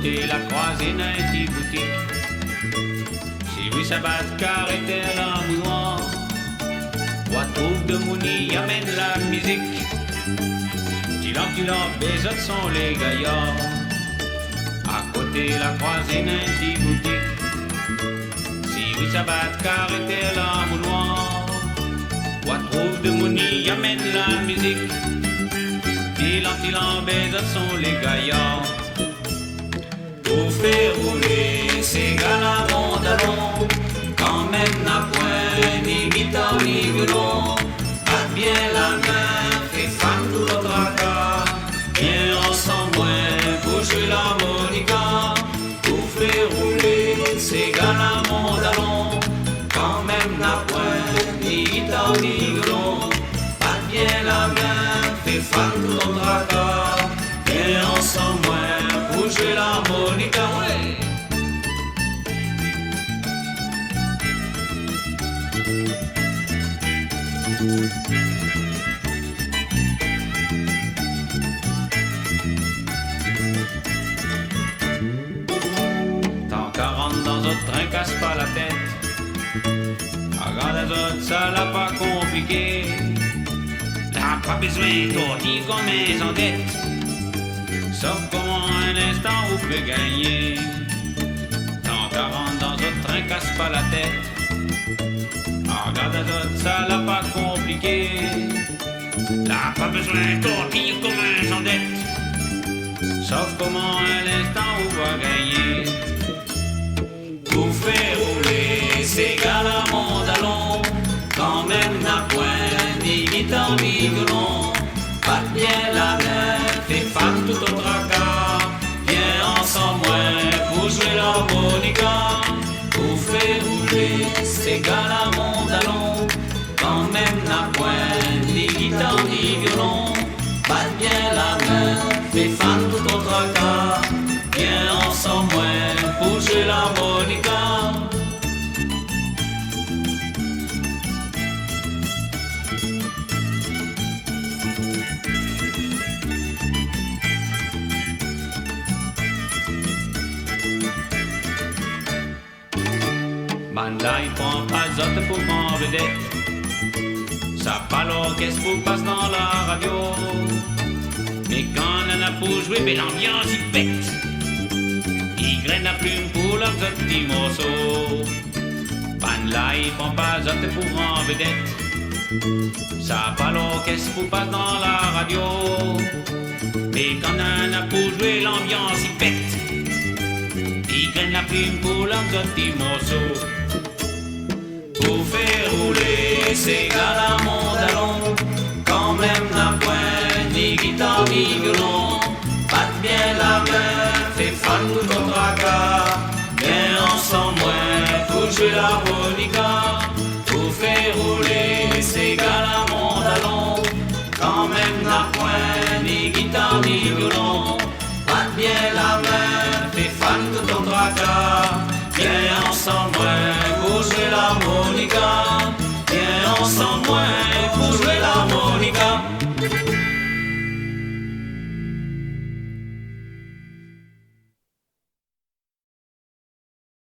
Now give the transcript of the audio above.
côté la croisée d'un petit boutique. Si vous sabat carréter la mounoir, wa trouve de mouni amène la musique. Tilan, les autres sont les gaillards. À côté la croisée d'un petit boutique. Si vous sabat carréter la mounoir, wa trouve de mouni amène la musique. Tilan, les autres sont les gaillards. Pour faire rouler ces gars-là mondalons, quand même n'a point ni guitare ni violon, pas bien la main, fait fan tout l'autre accord, bien ensemble pour jouer l'harmonica. Pour faire rouler ces gars-là mondalons, quand même n'a point ni guitare ni violon, pas bien la main, fait fan tout l'autre accord, bien ensemble pour jouer l'harmonica. Tant qu'à rentrer dans notre train, casse pas la tête. Regarde les autres, ça l'a pas compliqué. T'as pas besoin d'ordi comme mes endettes. Sauf comment un instant vous pouvez gagner. Tant qu'à rentrer dans votre train, casse pas la tête. Regarde les autres, ça l'a pas compliqué. T'as pas besoin d'ordi comme un endette. Sauf comment un instant vous va gagner. Pour faire rouler ces gars-là mondalons, quand même n'a point ni guitare ni violon, pas bien la main, fait fan tout autre accord, viens ensemble pour jouer l'harmonica. Pour faire rouler ces gars-là mondalons, quand même n'a point ni guitare ni violon, pas bien la main, fait fan tout autre accord, viens ensemble pour jouer l'harmonica. Là il prend azote pour en vedette. Ça parle qu'est-ce pour passe dans la radio. Mais quand on en a pour jouer, mais l'ambiance il pète. Il graine la plume pour leurs petits morceaux. Là il prend pas azote pour en vedette. Ça parle qu'est-ce pour passe dans la radio. Mais quand on en a pour jouer, l'ambiance il pète. Il graine la plume pour leurs petits morceaux. Pour faire rouler ces gars-là mondalons, quand même n'a point ni guitare ni violon, pas bien la main, fait fan tout notre accord, bien ensemble pour jouer l'harmonica. Pour faire rouler ces gars-là mondalons, quand même n'a point ni guitare ni violon, pas bien la main, fait fan tout notre accord, bien ensemble pour jouer l'harmonica, viens ensemble.